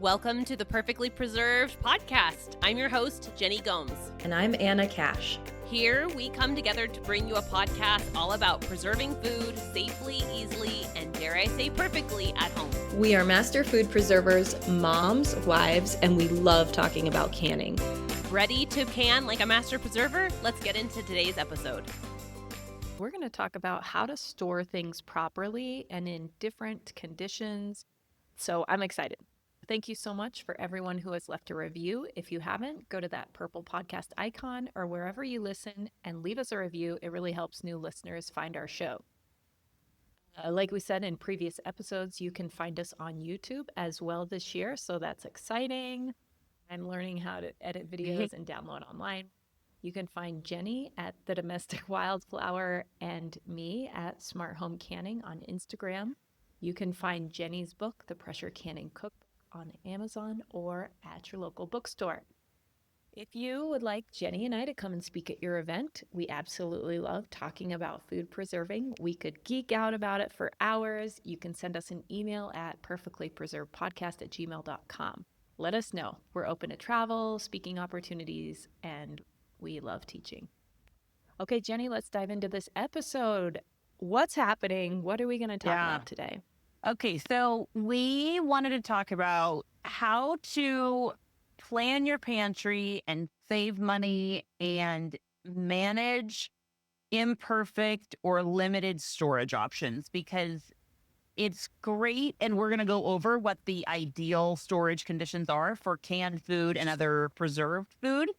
Welcome to the Perfectly Preserved podcast. I'm your host, Jenny Gomes. And I'm Anna Cash. Here we come together to bring you a podcast all about preserving food safely, easily, and dare I say perfectly at home. We are master food preservers, moms, wives, and we love talking about canning. Ready to can like a master preserver? Let's get into today's episode. We're going to talk about how to store things properly and in different conditions. So I'm excited. Thank you so much for everyone who has left a review. If you haven't, go to that purple podcast icon or wherever you listen and leave us a review. It really helps new listeners find our show. Like we said in previous episodes, you can find us on YouTube as well this year. So that's exciting. I'm learning how to edit videos and download online. You can find Jenny at The Domestic Wildflower and me at Smart Home Canning on Instagram. You can find Jenny's book, The Pressure Canning Cookbook, on Amazon or at your local bookstore. If you would like Jenny and I to come and speak at your event, we absolutely love talking about food preserving. We could geek out about it for hours. You can send us an email at perfectlypreservedpodcast@gmail.com. Let us know. We're open to travel, speaking opportunities, and we love teaching. Okay, Jenny, let's dive into this episode. What's happening? What are we going to talk about today? Okay, so we wanted to talk about how to plan your pantry and save money and manage imperfect or limited storage options, because it's great. And we're going to go over what the ideal storage conditions are for canned food and other preserved food,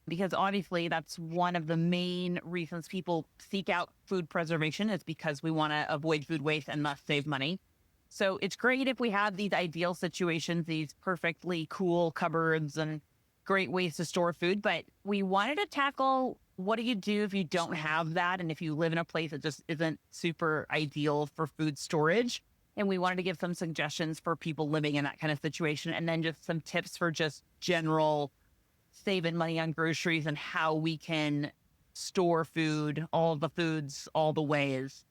because obviously that's one of the main reasons people seek out food preservation, is because we want to avoid food waste and thus save money. So it's great if we have these ideal situations, these perfectly cool cupboards and great ways to store food. But we wanted to tackle, what do you do if you don't have that? And if you live in a place that just isn't super ideal for food storage? And we wanted to give some suggestions for people living in that kind of situation. And then just some tips for just general saving money on groceries and how we can store food, all the foods, all the ways,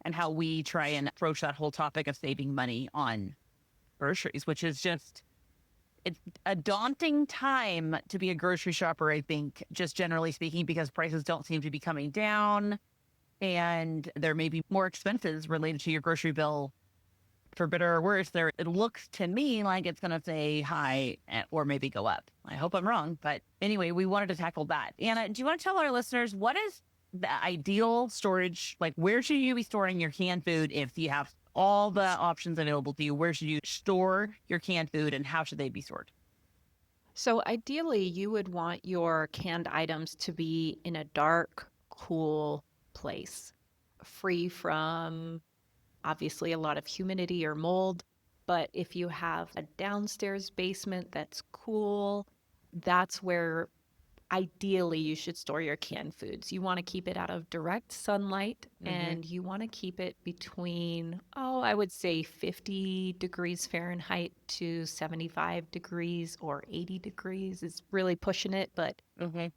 and how we try and approach that whole topic of saving money on groceries, which is just, it's a daunting time to be a grocery shopper, I think, just generally speaking, because prices don't seem to be coming down and there may be more expenses related to your grocery bill. For better or worse, it looks to me like it's going to stay high or maybe go up. I hope I'm wrong. But anyway, we wanted to tackle that. Anna, do you want to tell our listeners, what is the ideal storage? Like, where should you be storing your canned food if you have all the options available to you? Where should you store your canned food and how should they be stored? So ideally, you would want your canned items to be in a dark, cool place, free from obviously a lot of humidity or mold. But if you have a downstairs basement that's cool, that's where ideally you should store your canned foods. You want to keep it out of direct sunlight, and you want to keep it between, I would say 50 degrees Fahrenheit to 75 degrees or 80 degrees is really pushing it. But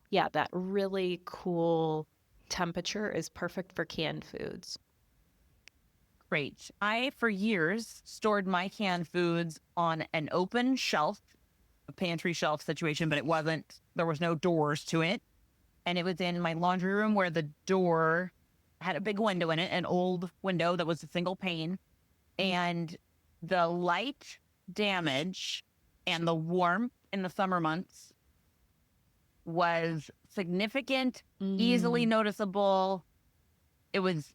yeah, that really cool temperature is perfect for canned foods. Great. I, for years, stored my canned foods on an open shelf, a pantry shelf situation, but there was no doors to it. And it was in my laundry room where the door had a big window in it, an old window that was a single pane. And the light damage and the warmth in the summer months was significant, easily noticeable. It was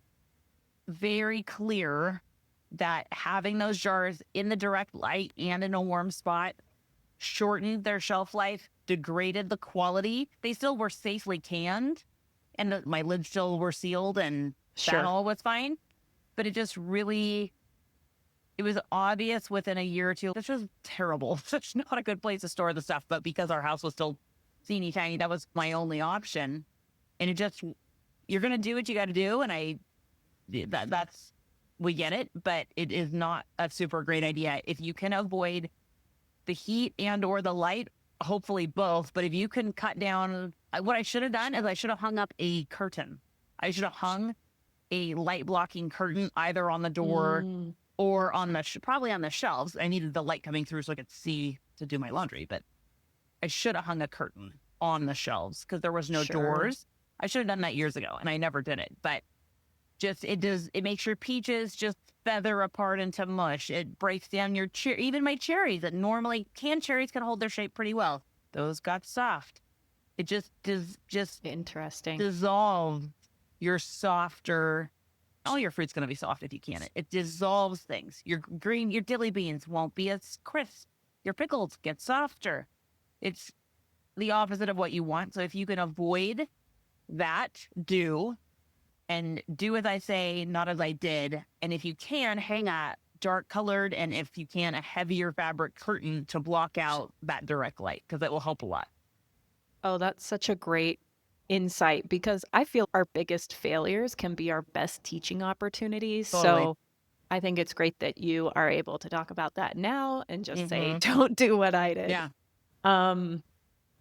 very clear that having those jars in the direct light and in a warm spot shortened their shelf life, degraded the quality. They still were safely canned and my lids still were sealed and that all was fine. But it was obvious within a year or two, this was terrible. Such not a good place to store the stuff. But because our house was still teeny tiny, that was my only option. And you're going to do what you got to do. And we get it, but it is not a super great idea. If you can avoid the heat and or the light, hopefully both, but if you can cut down, what I should have done is I should have hung up a curtain. I should have hung a light blocking curtain either on the door or on the probably on the shelves. I needed the light coming through so I could see to do my laundry, but I should have hung a curtain on the shelves because there was no Sure. doors. I should have done that years ago, and I never did it. But it makes your peaches just feather apart into mush. It breaks down your even my cherries that normally canned cherries can hold their shape pretty well. Those got soft. It just Interesting. dissolves your softer. All your fruit's going to be soft if you can. It dissolves things. Your dilly beans won't be as crisp. Your pickles get softer. It's the opposite of what you want. So if you can avoid that, do as I say, not as I did. And if you can, hang a dark colored, and if you can, a heavier fabric curtain to block out that direct light, because that will help a lot. Oh, that's such a great insight, because I feel our biggest failures can be our best teaching opportunities. Totally. So I think it's great that you are able to talk about that now and just say, Mhm. don't do what I did. Yeah. Um,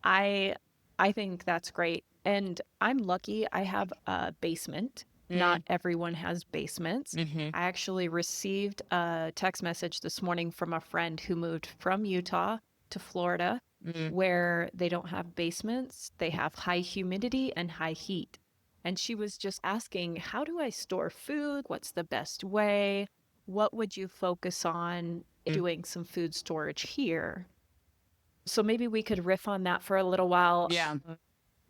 I I think that's great. And I'm lucky I have a basement. Not everyone has basements. Mm-hmm. I actually received a text message this morning from a friend who moved from Utah to Florida, where they don't have basements. They have high humidity and high heat. And she was just asking, how do I store food? What's the best way? What would you focus on doing some food storage here? So maybe we could riff on that for a little while. Yeah.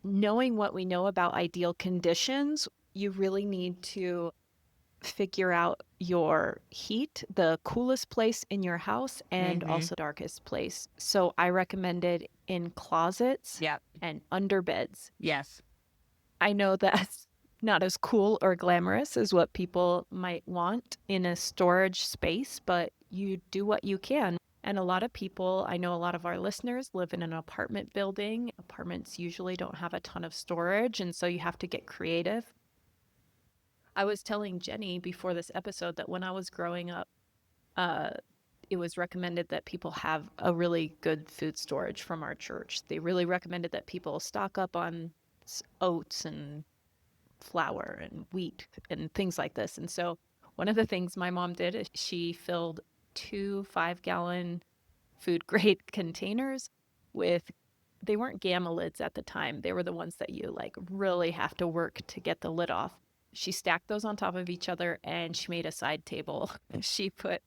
Knowing what we know about ideal conditions, you really need to figure out your heat, the coolest place in your house, and also darkest place. So I recommend it in closets Yeah. and under beds. Yes. I know that's not as cool or glamorous as what people might want in a storage space, but you do what you can. And a lot of people, I know a lot of our listeners live in an apartment building. Apartments usually don't have a ton of storage, and so you have to get creative. I was telling Jenny before this episode that when I was growing up, it was recommended that people have a really good food storage from our church. They really recommended that people stock up on oats and flour and wheat and things like this. And so one of the things my mom did is she filled 2 5-gallon food grade containers with, they weren't gamma lids at the time. They were the ones that you like really have to work to get the lid off. She stacked those on top of each other and she made a side table. She put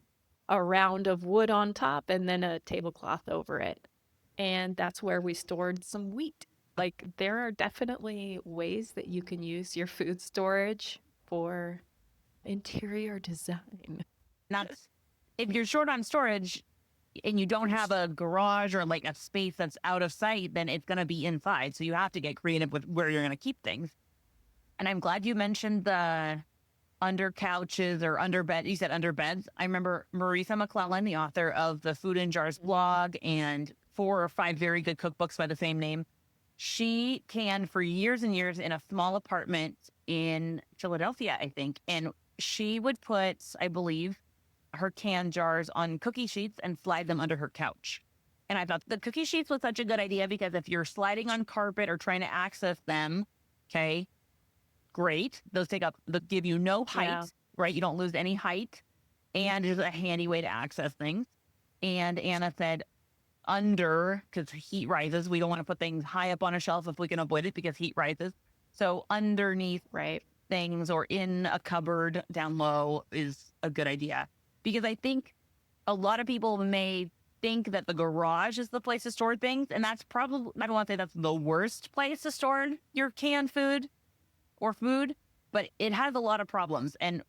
a round of wood on top and then a tablecloth over it. And that's where we stored some wheat. Like, there are definitely ways that you can use your food storage for interior design. Not if you're short on storage and you don't have a garage or like a space that's out of sight, then it's going to be inside. So you have to get creative with where you're going to keep things. And I'm glad you mentioned the under couches or under bed. You said under beds. I remember Marisa McClellan, the author of the Food in Jars blog and 4 or 5 very good cookbooks by the same name. She canned for years and years in a small apartment in Philadelphia, I think. And she would put, I believe, her canned jars on cookie sheets and slide them under her couch. And I thought the cookie sheets was such a good idea because if you're sliding on carpet or trying to access them, okay, great. Those give you no height, right? You don't lose any height. And it's a handy way to access things. And Anna said, under, because heat rises. We don't want to put things high up on a shelf if we can avoid it because heat rises. So underneath things or in a cupboard down low is a good idea. Because I think a lot of people may think that the garage is the place to store things. And that's probably, I don't want to say that's the worst place to store your canned food or food, but it has a lot of problems. And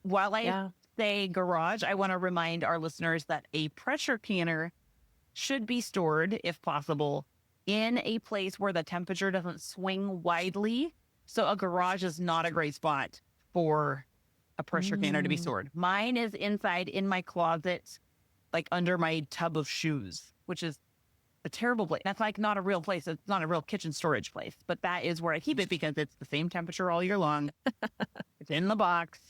while I say garage, I want to remind our listeners that a pressure canner should be stored, if possible, in a place where the temperature doesn't swing widely. So a garage is not a great spot for a pressure canner to be stored. Mine is inside in my closet, like under my tub of shoes, which is a terrible place. That's like not a real place. It's not a real kitchen storage place, but that is where I keep it because it's the same temperature all year long. It's in the box.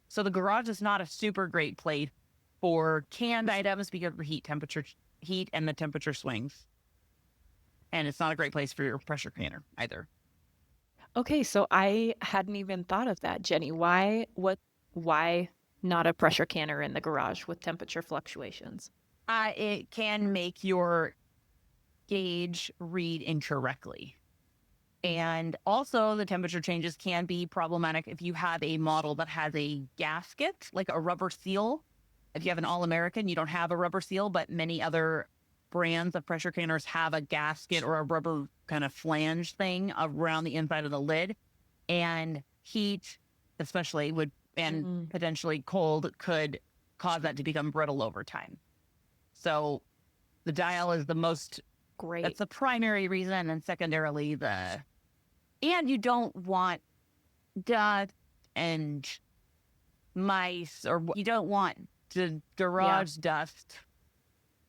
So the garage is not a super great place for canned items because of the heat and the temperature swings. And it's not a great place for your pressure canner either. Okay, so I hadn't even thought of that, Jenny. Why not a pressure canner in the garage with temperature fluctuations. It can make your gauge read incorrectly. And also, the temperature changes can be problematic if you have a model that has a gasket, like a rubber seal. If you have an All-American, you don't have a rubber seal, but many other brands of pressure canners have a gasket or a rubber kind of flange thing around the inside of the lid. And heat, especially, and potentially cold, could cause that to become brittle over time. So the dial is the most, Great. that's the primary reason. And secondarily, and you don't want dust and mice, or you don't want the garage dust.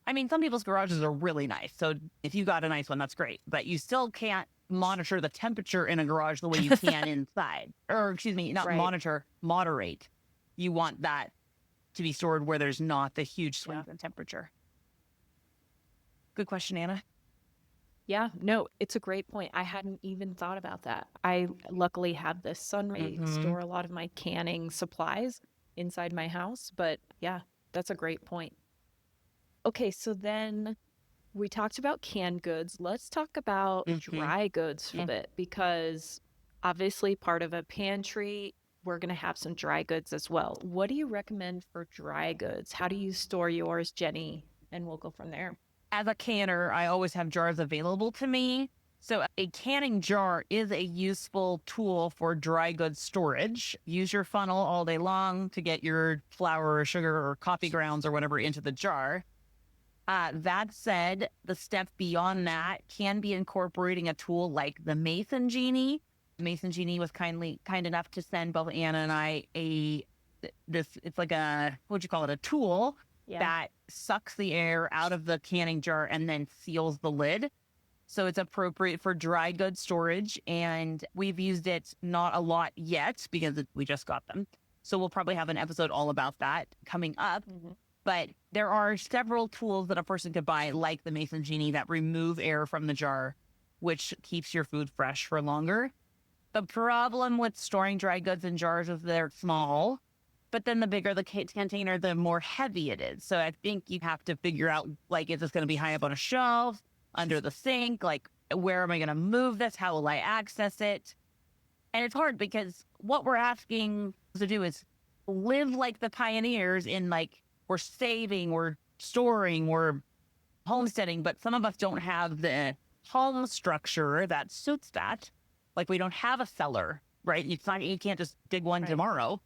I mean, some people's garages are really nice. So if you got a nice one, that's great. But you still can't monitor the temperature in a garage the way you can inside. Or, excuse me, not monitor, moderate. You want that to be stored where there's not the huge swings in temperature. Good question, Anna. Yeah, no, it's a great point. I hadn't even thought about that. I luckily have this sunray, store a lot of my canning supplies inside my house, but yeah, that's a great point. Okay, so then we talked about canned goods. Let's talk about dry goods for a bit, because obviously part of a pantry, we're going to have some dry goods as well. What do you recommend for dry goods? How do you store yours, Jenny? And we'll go from there. As a canner, I always have jars available to me. So a canning jar is a useful tool for dry goods storage. Use your funnel all day long to get your flour or sugar or coffee grounds or whatever into the jar. That said, the step beyond that can be incorporating a tool like the Mason Genie. Mason Genie was kind enough to send both Anna and I it's like a, what'd you call it? A tool that sucks the air out of the canning jar and then seals the lid. So it's appropriate for dry goods storage. And we've used it not a lot yet because we just got them. So we'll probably have an episode all about that coming up. But there are several tools that a person could buy, like the Mason Genie, that remove air from the jar, which keeps your food fresh for longer. The problem with storing dry goods in jars is they're small, but then the bigger the container, the more heavy it is. So I think you have to figure out, like, is this going to be high up on a shelf, under the sink? Like, where am I going to move this? How will I access it? And it's hard because what we're asking to do is live like the pioneers in, like, we're saving, we're storing, we're homesteading, but some of us don't have the home structure that suits that. Like, we don't have a cellar, right? You can't just dig one tomorrow.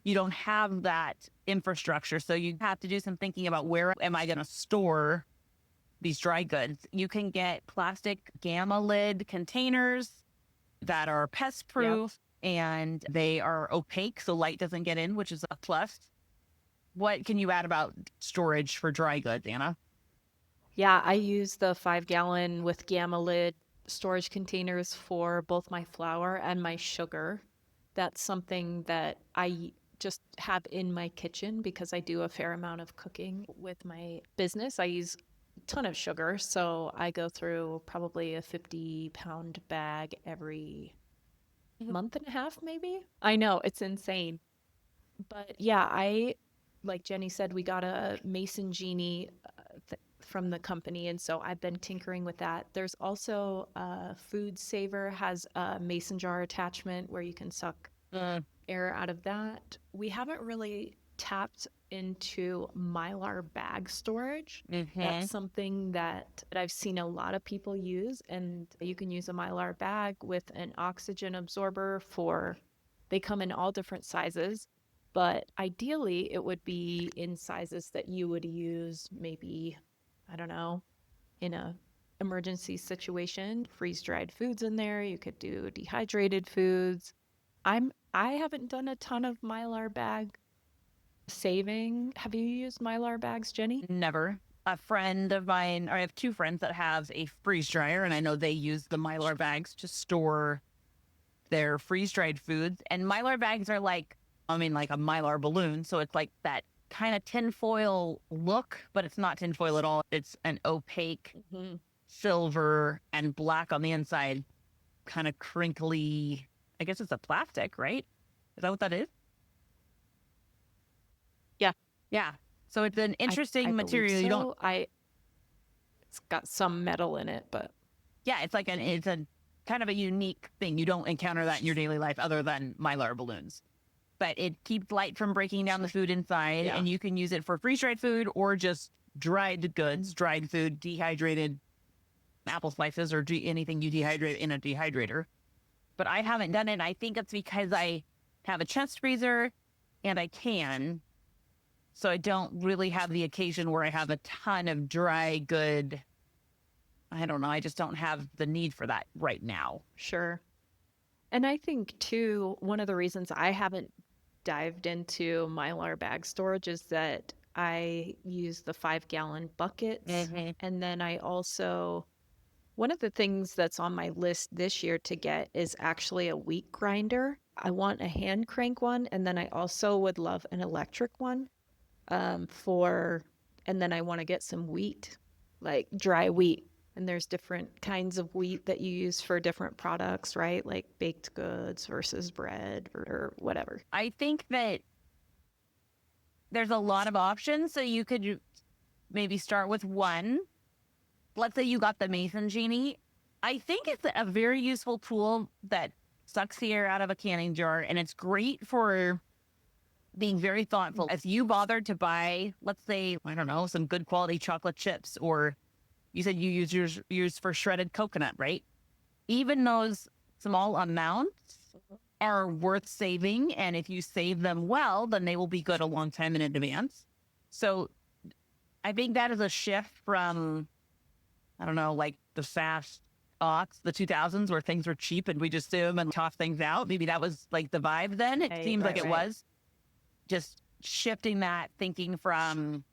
You don't have that infrastructure. So you have to do some thinking about, where am I going to store these dry goods? You can get plastic gamma lid containers that are pest proof and they are opaque, so light doesn't get in, which is a plus. What can you add about storage for dry goods, Anna? Yeah, I use the 5-gallon with gamma lid storage containers for both my flour and my sugar. That's something that I just have in my kitchen because I do a fair amount of cooking with my business. I use a ton of sugar, so I go through probably a 50-pound bag every month and a half, maybe. I know, it's insane. But yeah, like Jenny said, we got a Mason Genie from the company, and so I've been tinkering with that. There's also Food Saver has a mason jar attachment where you can suck air out of that. We haven't really tapped into mylar bag storage. That's something that I've seen a lot of people use, and you can use a mylar bag with an oxygen absorber they come in all different sizes, but ideally it would be in sizes that you would use, maybe, I don't know, in a emergency situation. Freeze dried foods in there. You could do dehydrated foods. I haven't done a ton of mylar bag saving. Have you used mylar bags, Jenny? Never. A friend of mine, or I have two friends that have a freeze dryer, and I know they use the mylar bags to store their freeze dried foods. And mylar bags are like a mylar balloon. So it's like that kind of tinfoil look, but it's not tinfoil at all. It's an opaque silver and black on the inside, kind of crinkly. I guess it's a plastic, right? Is that what that is? Yeah. So it's an interesting I material. believe You don't, so. It's got some metal in it, but yeah, it's a kind of a unique thing. You don't encounter that in your daily life other than mylar balloons. But it keeps light from breaking down the food inside, Yeah. and you can use it for freeze-dried food or just dried goods, dried food, dehydrated apple slices, or anything you dehydrate in a dehydrator. But I haven't done it. I think it's because I have a chest freezer and I can. So I don't really have the occasion where I have a ton of dry good. I don't know. I just don't have the need for that right now. sure. And I think too, one of the reasons I haven't dived into mylar bag storage is that I use the 5-gallon buckets. Mm-hmm. And then I also, one of the things that's on my list this year to get is actually a wheat grinder. I want a hand crank one. And then I also would love an electric one and then I want to get some wheat, like dry wheat. And there's different kinds of wheat that you use for different products, right? Like baked goods versus bread or whatever. I think that there's a lot of options. So you could maybe start with one. Let's say you got the Mason Genie. I think it's a very useful tool that sucks the air out of a canning jar, and it's great for being very thoughtful. If you bothered to buy, let's say, I don't know, some good quality chocolate chips, or you said you use for shredded coconut, right? Even those small amounts are worth saving, and if you save them well, then they will be good a long time in advance. So I think that is a shift from, I don't know, like the fast aughts, the 2000s, where things were cheap and we just do them and toss things out. Maybe that was like the vibe then. It seems like it was. Just shifting that thinking from,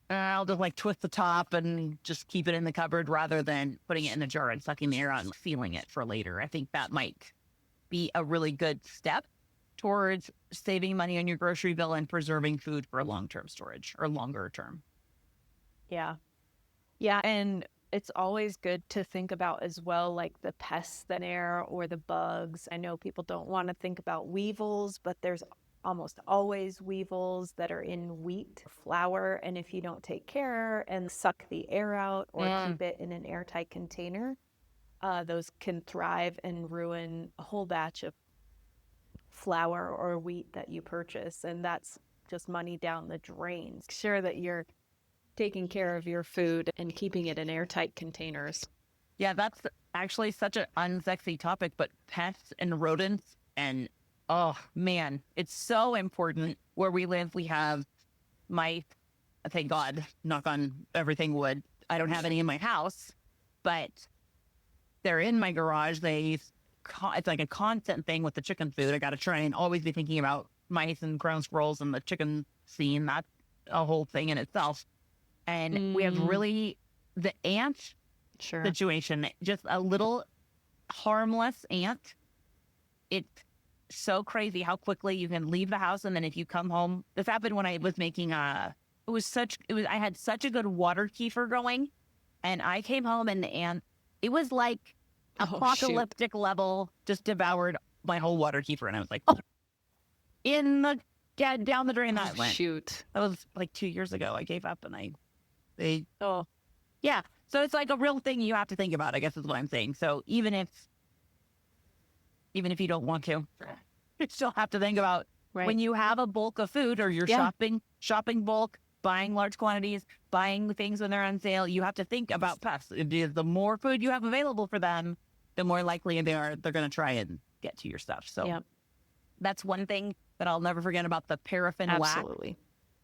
I'll just like twist the top and just keep it in the cupboard rather than putting it in a jar and sucking the air out and sealing it for later. I think that might be a really good step towards saving money on your grocery bill and preserving food for long-term storage or longer term. Yeah. Yeah. And it's always good to think about as well, like the pests that air or the bugs. I know people don't want to think about weevils, but there's almost always weevils that are in wheat flour. And if you don't take care and suck the air out or keep it in an airtight container, those can thrive and ruin a whole batch of flour or wheat that you purchase. And that's just money down the drain. Make sure that you're taking care of your food and keeping it in airtight containers. Yeah, that's actually such an unsexy topic, but pests and rodents and oh man, it's so important. Where we live, we have mice. Thank God, knock on everything wood. I don't have any in my house, but they're in my garage. It's like a constant thing with the chicken food. I got to try and always be thinking about mice and ground squirrels and the chicken scene. That's a whole thing in itself. And we have really the ant situation, just a little harmless ant. It's so crazy how quickly you can leave the house. And then if you come home, this happened when I was making I had such a good water kefir going, and I came home and the ant, it was like apocalyptic level, just devoured my whole water kefir. And I was like, down the drain that went. Shoot. That was like 2 years ago. I gave up and yeah. So it's like a real thing you have to think about, I guess is what I'm saying. So even if you don't want to, you still have to think about when you have a bulk of food or you're shopping bulk, buying large quantities, buying things when they're on sale, you have to think about pests. The more food you have available for them, the more likely they're going to try and get to your stuff. So that's one thing that I'll never forget about the paraffin wax. Absolutely.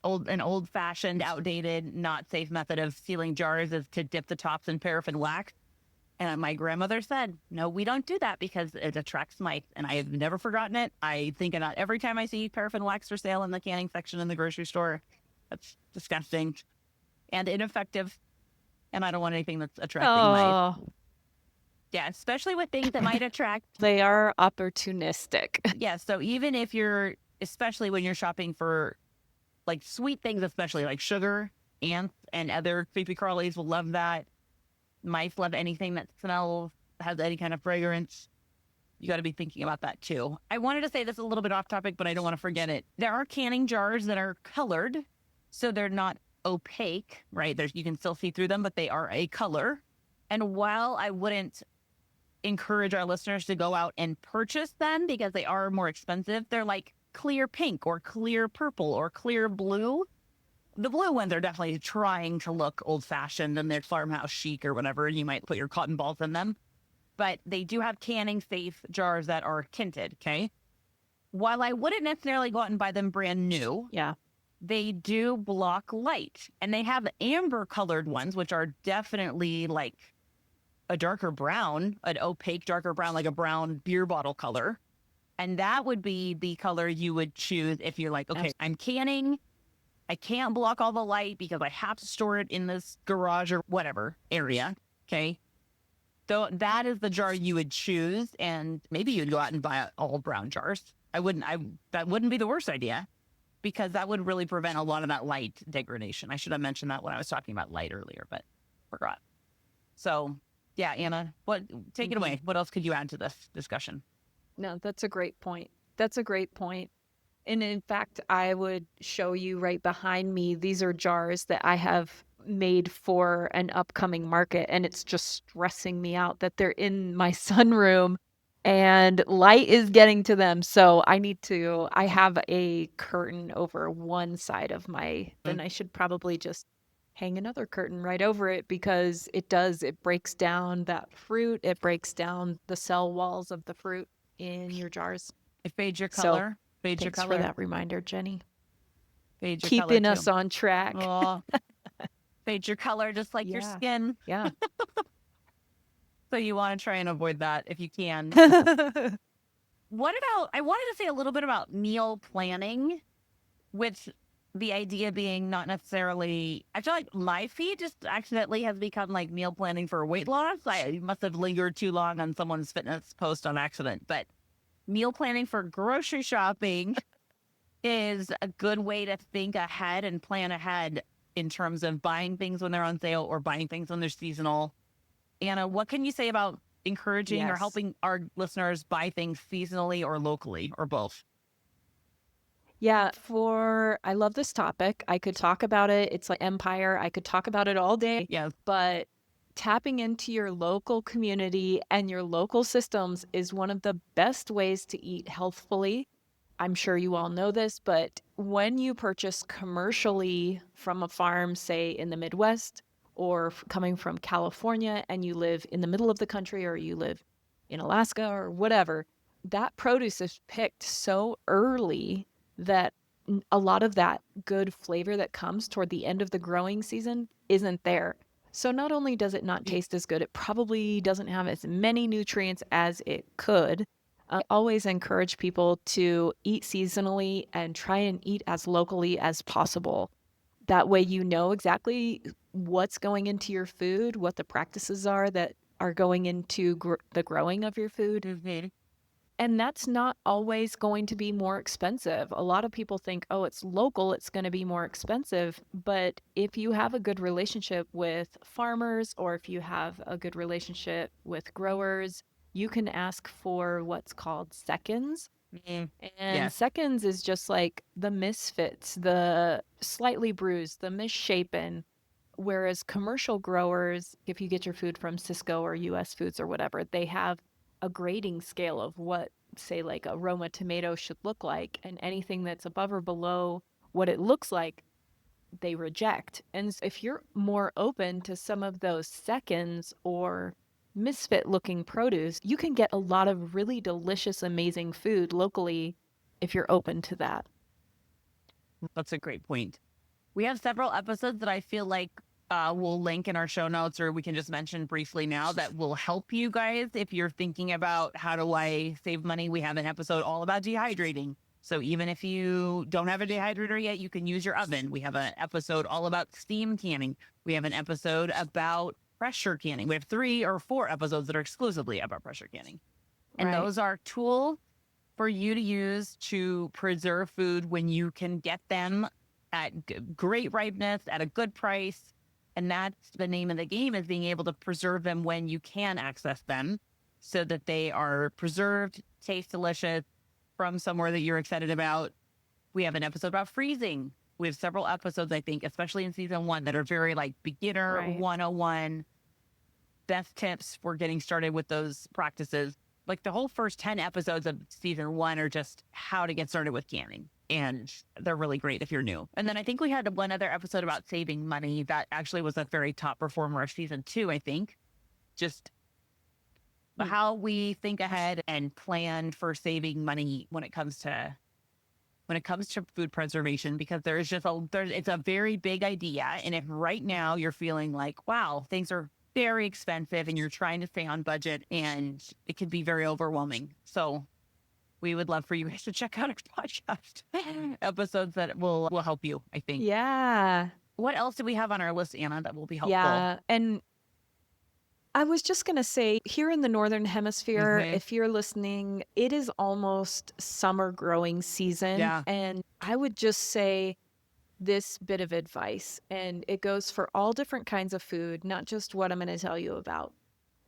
An old-fashioned, outdated, not safe method of sealing jars is to dip the tops in paraffin wax. And my grandmother said, no, we don't do that because it attracts mice. And I have never forgotten it. I think about every time I see paraffin wax for sale in the canning section in the grocery store. That's disgusting and ineffective. And I don't want anything that's attracting mice. Yeah, especially with things that might attract. They are opportunistic. Yeah, so even if especially when you're shopping for like sweet things, especially like sugar, ants, and other creepy crawlies will love that. Mice love anything that smells, has any kind of fragrance. You got to be thinking about that too. I wanted to say this a little bit off topic, but I don't want to forget it. There are canning jars that are colored So they're not opaque, right? You can still see through them, but they are a color. And while I wouldn't encourage our listeners to go out and purchase them because they are more expensive, they're like clear pink or clear purple or clear blue. The blue ones are definitely trying to look old fashioned and they're farmhouse chic or whatever. And you might put your cotton balls in them, but they do have canning safe jars that are tinted. Okay. While I wouldn't necessarily go out and buy them brand new, Yeah. they do block light, and they have amber colored ones, which are definitely like a darker brown, an opaque darker brown, like a brown beer bottle color. And that would be the color you would choose if you're like, okay, I'm canning. I can't block all the light because I have to store it in this garage or whatever area. Okay. So that is the jar you would choose. And maybe you'd go out and buy all brown jars. That wouldn't be the worst idea because that would really prevent a lot of that light degradation. I should have mentioned that when I was talking about light earlier, but forgot. So yeah, Anna, take it away. What else could you add to this discussion? No, that's a great point. That's a great point. And in fact, I would show you right behind me. These are jars that I have made for an upcoming market. And it's just stressing me out that they're in my sunroom and light is getting to them. So I have a curtain over one side of then I should probably just hang another curtain right over it because it breaks down that fruit. It breaks down the cell walls of the fruit in your jars. It fades your So, color. Fades your Thanks color. for that reminder, Jenny. Fades your Keeping color us too. on track. Oh, fades your color just like your skin. Yeah. So you want to try and avoid that if you can. Yeah. I wanted to say a little bit about meal planning, with the idea being not necessarily, I feel like my feed just accidentally has become like meal planning for weight loss. I must have lingered too long on someone's fitness post on accident, but meal planning for grocery shopping is a good way to think ahead and plan ahead in terms of buying things when they're on sale or buying things when they're seasonal. Anna, what can you say about encouraging or Yes. helping our listeners buy things seasonally or locally or both? Yeah, I love this topic. I could talk about it. It's like empire. I could talk about it all day. Yes. But tapping into your local community and your local systems is one of the best ways to eat healthfully. I'm sure you all know this, but when you purchase commercially from a farm, say in the Midwest or coming from California, and you live in the middle of the country or you live in Alaska or whatever, that produce is picked so early that a lot of that good flavor that comes toward the end of the growing season isn't there. So not only does it not taste as good, it probably doesn't have as many nutrients as it could. I always encourage people to eat seasonally and try and eat as locally as possible. That way you know exactly what's going into your food, what the practices are that are going into the growing of your food. Mm-hmm. And that's not always going to be more expensive. A lot of people think, oh, it's local, it's going to be more expensive. But if you have a good relationship with farmers or if you have a good relationship with growers, you can ask for what's called seconds. And Yes. seconds is just like the misfits, the slightly bruised, the misshapen. Whereas commercial growers, if you get your food from Cisco or US Foods or whatever, they have a grading scale of what, say, like a Roma tomato should look like. And anything that's above or below what it looks like, they reject. And if you're more open to some of those seconds or misfit looking produce, you can get a lot of really delicious, amazing food locally if you're open to that. That's a great point. We have several episodes that I feel like we'll link in our show notes, or we can just mention briefly now, that will help you guys if you're thinking about how do I save money. We have an episode all about dehydrating. So even if you don't have a dehydrator yet, you can use your oven. We have an episode all about steam canning. We have an episode about pressure canning. We have 3 or 4 episodes that are exclusively about pressure canning. And Right. those are tools for you to use to preserve food when you can get them at great ripeness at a good price. And that's the name of the game, is being able to preserve them when you can access them so that they are preserved, taste delicious, from somewhere that you're excited about. We have an episode about freezing. We have several episodes, I think, especially in season 1, that are very like beginner Right. 101 best tips for getting started with those practices. Like the whole first 10 episodes of season 1 are just how to get started with canning. And they're really great if you're new. And then I think we had one other episode about saving money that actually was a very top performer of season 2, I think. Just how we think ahead and plan for saving money when it comes to food preservation, because it's a very big idea. And if right now you're feeling like, wow, things are very expensive and you're trying to stay on budget, and it can be very overwhelming. So we would love for you guys to check out our podcast episodes that will help you, I think. Yeah. What else do we have on our list, Anna, that will be helpful? Yeah. And I was just going to say, here in the Northern Hemisphere, Mhm. if you're listening, it is almost summer growing season. Yeah. And I would just say this bit of advice, and it goes for all different kinds of food, not just what I'm going to tell you about.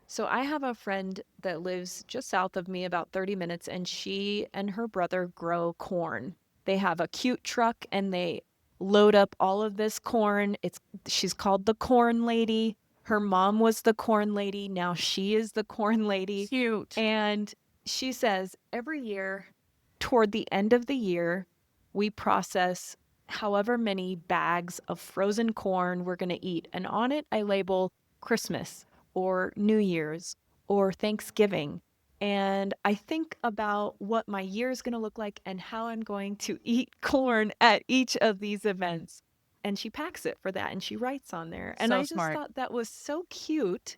So I have a friend that lives just south of me, about 30 minutes, and she and her brother grow corn. They have a cute truck and they load up all of this corn. She's called the Corn Lady. Her mom was the Corn Lady. Now she is the Corn Lady. Cute. And she says every year, toward the end of the year, we process however many bags of frozen corn we're going to eat. And on it, I label Christmas or New Year's or Thanksgiving. And I think about what my year is going to look like and how I'm going to eat corn at each of these events. And she packs it for that and she writes on there. And So I just smart. thought that was so cute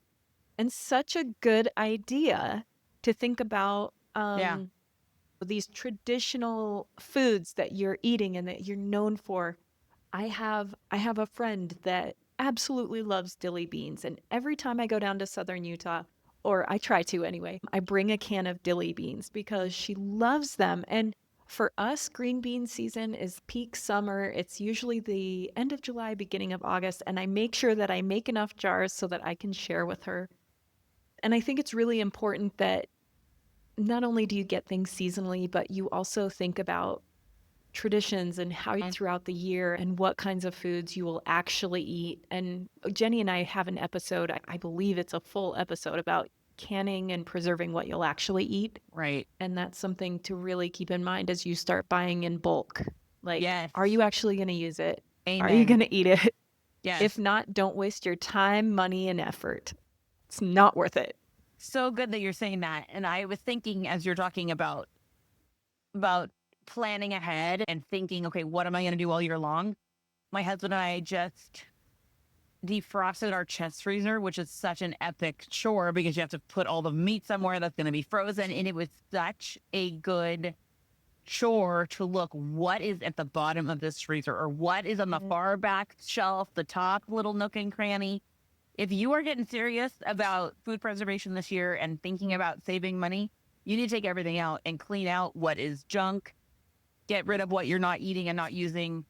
and such a good idea to think about Yeah. these traditional foods that you're eating and that you're known for. I have a friend that absolutely loves dilly beans, and every time I go down to southern Utah, or I try to anyway, I bring a can of dilly beans because she loves them. And for us, green bean season is peak summer. It's usually the end of July, beginning of August, and I make sure that I make enough jars so that I can share with her. And I think it's really important that not only do you get things seasonally, but you also think about traditions and how throughout the year and what kinds of foods you will actually eat. And Jenny and I have an episode, I believe it's a full episode, about canning and preserving what you'll actually eat. Right. And that's something to really keep in mind as you start buying in bulk. Like, Yes. are you actually going to use it? Amen. Are you going to eat it? Yes. If not, don't waste your time, money, and effort. It's not worth it. So good that you're saying that. And I was thinking, as you're talking about planning ahead and thinking, okay, what am I going to do all year long? My husband and I just defrosted our chest freezer, which is such an epic chore because you have to put all the meat somewhere that's going to be frozen. And it was such a good chore to look what is at the bottom of this freezer or what is on the far back shelf, the top little nook and cranny. If you are getting serious about food preservation this year and thinking about saving money, you need to take everything out and clean out what is junk, get rid of what you're not eating and not using,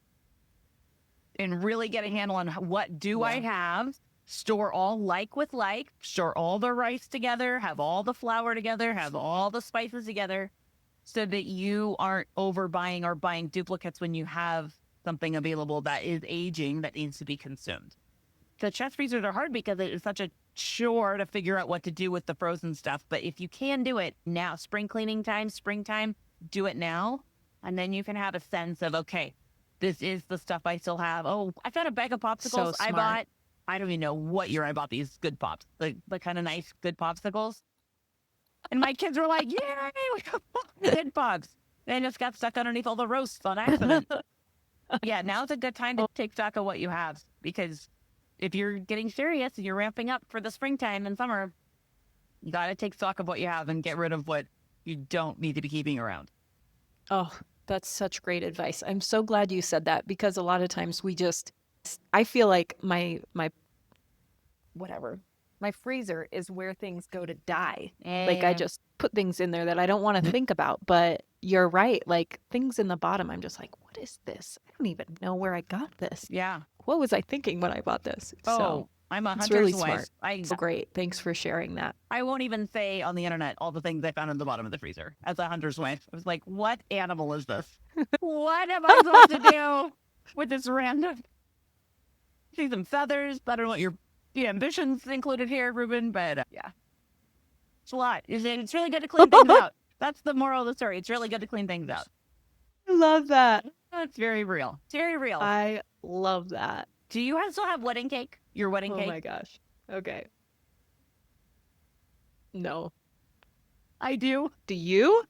and really get a handle on what do I have, store all like with like, store all the rice together, have all the flour together, have all the spices together, so that you aren't overbuying or buying duplicates when you have something available that is aging that needs to be consumed. The chest freezers are hard because it is such a chore to figure out what to do with the frozen stuff. But if you can do it now, springtime, do it now. And then you can have a sense of, okay, this is the stuff I still have. Oh, I found a bag of popsicles I bought. I don't even know what year I bought these good pops, the kind of nice good popsicles. And my kids were like, yay, we got good pops. And just got stuck underneath all the roasts on accident. Yeah, now's a good time to take stock of what you have, because if you're getting serious and you're ramping up for the springtime and summer, you got to take stock of what you have and get rid of what you don't need to be keeping around. Oh, that's such great advice. I'm so glad you said that, because a lot of times I feel like my freezer is where things go to die. Like I just put things in there that I don't want to think about. But you're right. Like things in the bottom, I'm just like, what is this? I don't even know where I got this. Yeah. What was I thinking when I bought this? Oh, so I'm a it's hunter's really wife. smart. So great. Thanks for sharing that. I won't even say on the internet all the things I found in the bottom of the freezer as a hunter's wife. I was like, what animal is this? What am I supposed to do? with this random, see some feathers. I don't know what your ambitions included here, Ruben, but yeah, it's a lot. It's really good to clean things out. That's the moral of the story. It's really good to clean things out. I love that. It's very real. It's very real. I love that. Do you still have wedding cake? Your wedding Oh cake? my gosh. Okay. No. I do. Do you?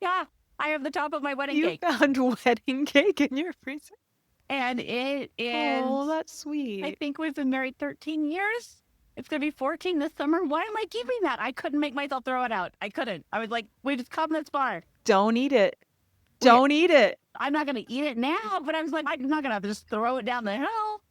Yeah, I have the top of my wedding You cake. found wedding cake in your freezer? And it is, Oh, that's sweet. I think we've been married 13 years. It's going to be 14 this summer. Why am I keeping that? I couldn't make myself throw it out. I couldn't. I was like, we just come this far. Don't eat it. Don't eat it. I'm not going to eat it now, but I was like, I'm not going to just throw it down the hill.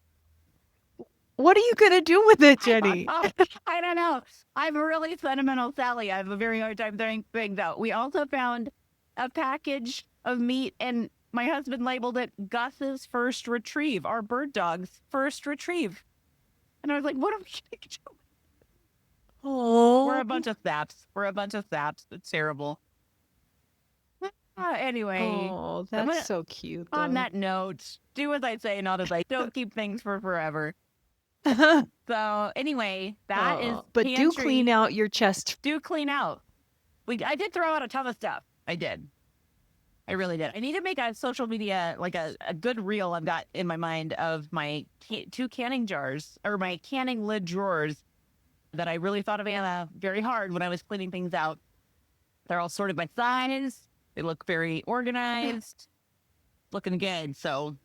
What are you going to do with it, Jenny? I don't know. I'm a really sentimental Sally. I have a very hard time throwing things out. We also found a package of meat, and my husband labeled it Gus's first retrieve, our bird dog's first retrieve. And I was like, what are we going to do? Oh. We're a bunch of saps. It's terrible. Anyway. Oh, that's so cute. On that note, do as I say, not as I don't keep things for forever. So anyway, that is But Pantry. do clean out your chest. Do clean out. I did throw out a ton of stuff. I did. I really did. I need to make a social media, like a good reel I've got in my mind of my 2 canning jars, or my canning lid drawers that I really thought of very hard when I was cleaning things out. They're all sorted by size. They look very organized. Looking good. So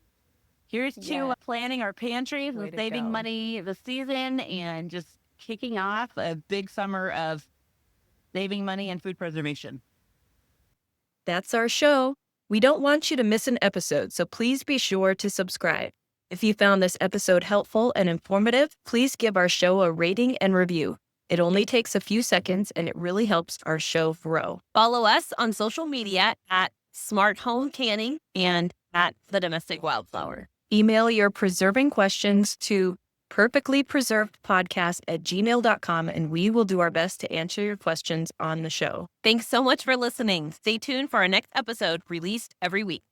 here's to planning our pantries and saving money this season, and just kicking off a big summer of saving money and food preservation. That's our show. We don't want you to miss an episode, so please be sure to subscribe. If you found this episode helpful and informative, please give our show a rating and review. It only takes a few seconds, and it really helps our show grow. Follow us on social media at Smart Home Canning and at The Domestic Wildflower. Email your preserving questions to perfectlypreservedpodcast@gmail.com, and we will do our best to answer your questions on the show. Thanks so much for listening. Stay tuned for our next episode, released every week.